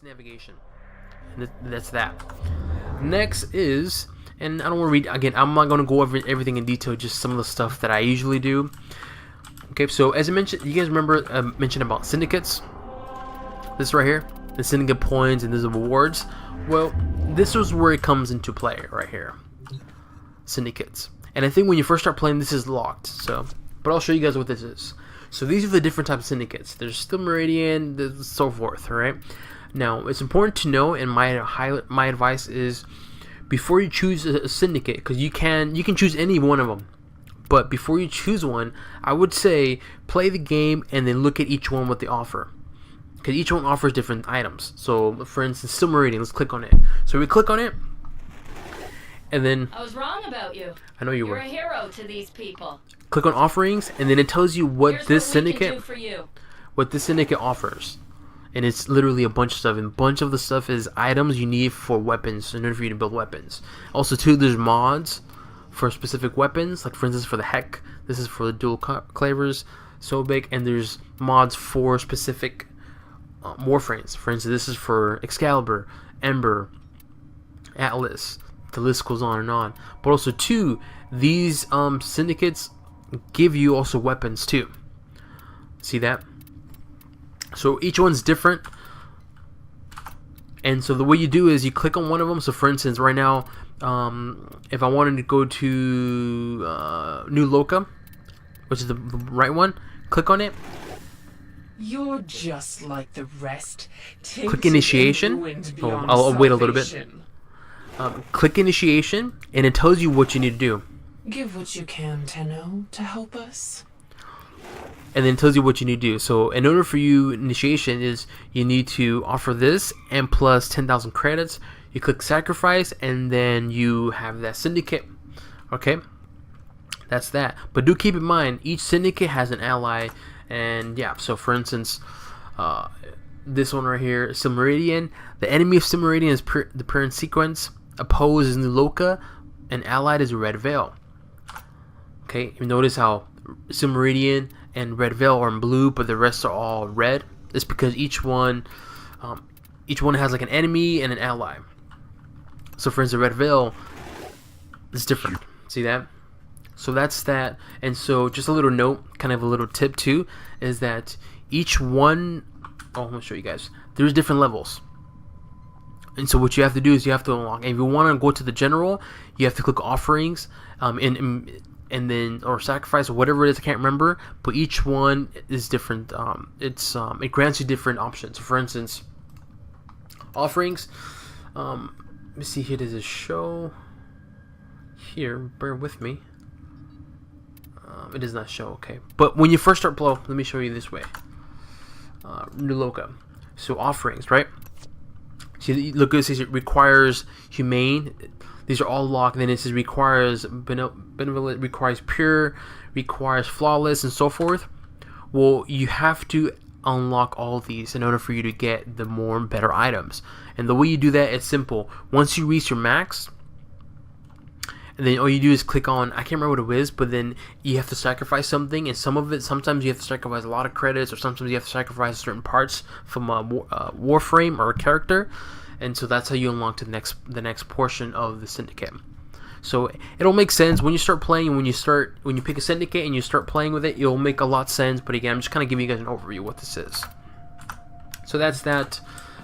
basic navigation. And that's that. Next is, and I don't want to read again. I'm not going to go over everything in detail. Just some of the stuff that I usually do. Okay, so as I mentioned, you guys remember I mentioned about syndicates. This right here, the syndicate points and there's rewards. Well, this is where it comes into play right here. Syndicates, and I think when you first start playing, this is locked. So, but I'll show you guys what this is. So these are the different types of syndicates. There's still MERIDIAN, so forth. All right. Now it's important to know, and my advice is, before you choose a syndicate, because you can choose any one of them, but before you choose one, I would say play the game and then look at each one what they offer, because each one offers different items. So for instance, still MERIDIAN. Let's click on it. So we click on it, and then I was wrong about you. I know you were. You're a hero to these people. Click on offerings, and then it tells you what this syndicate, what this syndicate offers, and it's literally a bunch of stuff. And a bunch of the stuff is items you need for weapons in order for you to build weapons. Also, too, there's mods for specific weapons, like for instance for the Heck. This is for the dual clavers, so big, and there's mods for specific Warframes. For instance, this is for Excalibur, Ember, Atlas. The list goes on and on. But also, too, these syndicates give you also weapons too. See that? So each one's different, and so the way you do is you click on one of them. So for instance, right now, if I wanted to go to new LOKA, which is the right one, click on it. You're just like the rest. Click initiation. Oh, I'll wait a little bit. Click initiation, and it tells you what you need to do. Give what you can, Tenno, to help us. And then it tells you what you need to do. So in order for you, initiation is you need to offer this and plus 10,000 credits. You click sacrifice, and then you have that syndicate. Okay, that's that. But do keep in mind, each syndicate has an ally, and yeah. So for instance, this one right here, MERIDIAN. The enemy of MERIDIAN is the parent sequence. Opposed is new LOKA, and allied is a red veil. Okay, you notice how MERIDIAN and red veil are in blue, but the rest are all red. It's because each one has like an enemy and an ally. So for instance, red veil is different. See that? So that's that. And so just a little note, kind of a little tip too, is that each one, I'm gonna show you guys. There's different levels. And so what you have to do is you have to unlock. And if you want to go to the general, you have to click offerings, and then or sacrifice or whatever it is. I can't remember, but each one is different. It grants you different options. So for instance, offerings. Let me see here. Does it show here? Bear with me. It does not show. Okay, but when you first start blow, let me show you this way. New LOKA. So offerings, right? See, look, it says it requires humane. These are all locked. Then it says requires benevolent, requires pure, requires flawless, and so forth. Well, you have to unlock all of these in order for you to get the more and better items. And the way you do that is simple. Once you reach your max, and then all you do is click on, I can't remember what it is, but then you have to sacrifice something, and some of it, sometimes you have to sacrifice a lot of credits, or sometimes you have to sacrifice certain parts from a Warframe or a character, and so that's how you unlock to the next portion of the syndicate. So it'll make sense when you start playing, when you pick a syndicate and you start playing with it, it'll make a lot of sense. But again, I'm just kind of giving you guys an overview of what this is. So that's that.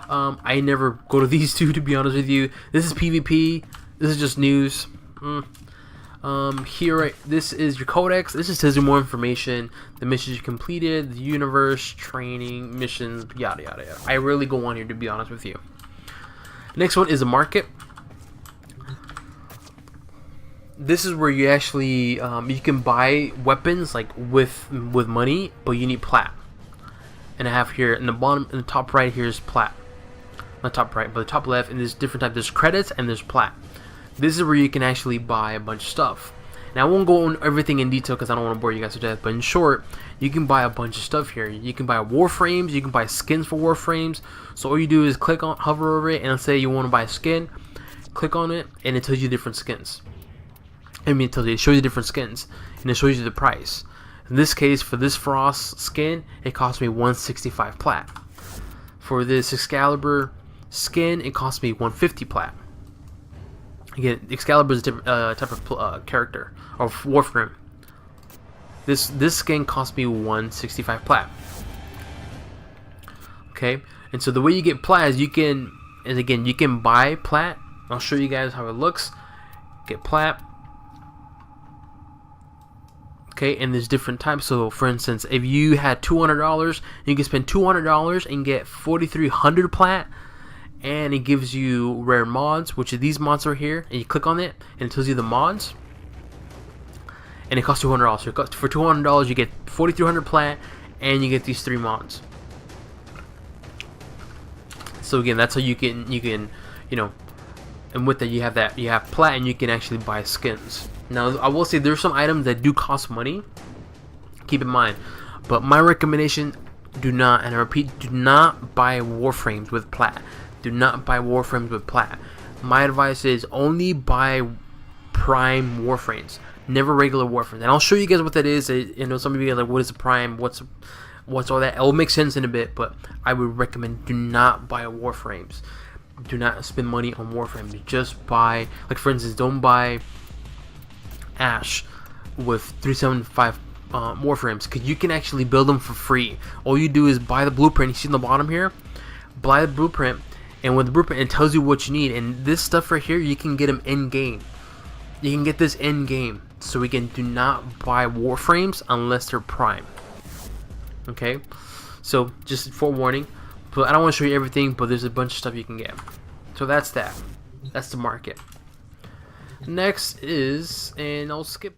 I never go to these two, to be honest with you. This is PvP. This is just news. Here, this is your codex. This just tells you more information, the missions you completed, the universe, training, missions, yada yada yada. I rarely go on here, to be honest with you. Next one is a market. This is where you actually you can buy weapons like with money, but you need plat. And I have here in the bottom, in the top right, here's plat. Not top right, but the top left, and there's different types. There's credits and there's plat. This is where you can actually buy a bunch of stuff. Now I won't go on everything in detail because I don't want to bore you guys to death, but in short, you can buy a bunch of stuff here. You can buy Warframes, you can buy skins for Warframes. So all you do is click on, hover over it, and let's say you want to buy a skin, click on it, and it tells you different skins. It shows you different skins, and it shows you the price. In this case, for this Frost skin, it cost me 165 plat. For this Excalibur, Skin, it cost me 150 plat. Again, Excalibur is a different type of character, or Warframe. This skin cost me 165 plat. Okay, and so the way you get plat is you can buy plat. I'll show you guys how it looks. Get plat. Okay, and there's different types. So for instance, if you had $200, you can spend $200 and get 4,300 plat, and it gives you rare mods, which are these mods right here, and you click on it and it tells you the mods, and it costs $200. So for $200 you get 4,300 plat and you get these 3 mods. So again, that's how you can and with that you have plat, and you can actually buy skins. Now I will say there's some items that do cost money, keep in mind, but my recommendation, do not, and I repeat, do not buy Warframes with plat. Do not buy Warframes with plat. My advice is only buy Prime Warframes, never regular Warframes. And I'll show you guys what that is. You know, some of you guys are like, what is a Prime? What's all that? It will make sense in a bit, but I would recommend do not buy Warframes. Do not spend money on Warframes. Just buy, like for instance, don't buy Ash with 375 Warframes, because you can actually build them for free. All you do is buy the blueprint. You see on the bottom here, buy the blueprint, and with the blueprint it tells you what you need. And this stuff right here, you can get them in game. You can get this in game. So again, do not buy Warframes unless they're Prime. Okay, so just forewarning. But I don't want to show you everything, but there's a bunch of stuff you can get. So that's that. That's the market. Next is, and I'll skip.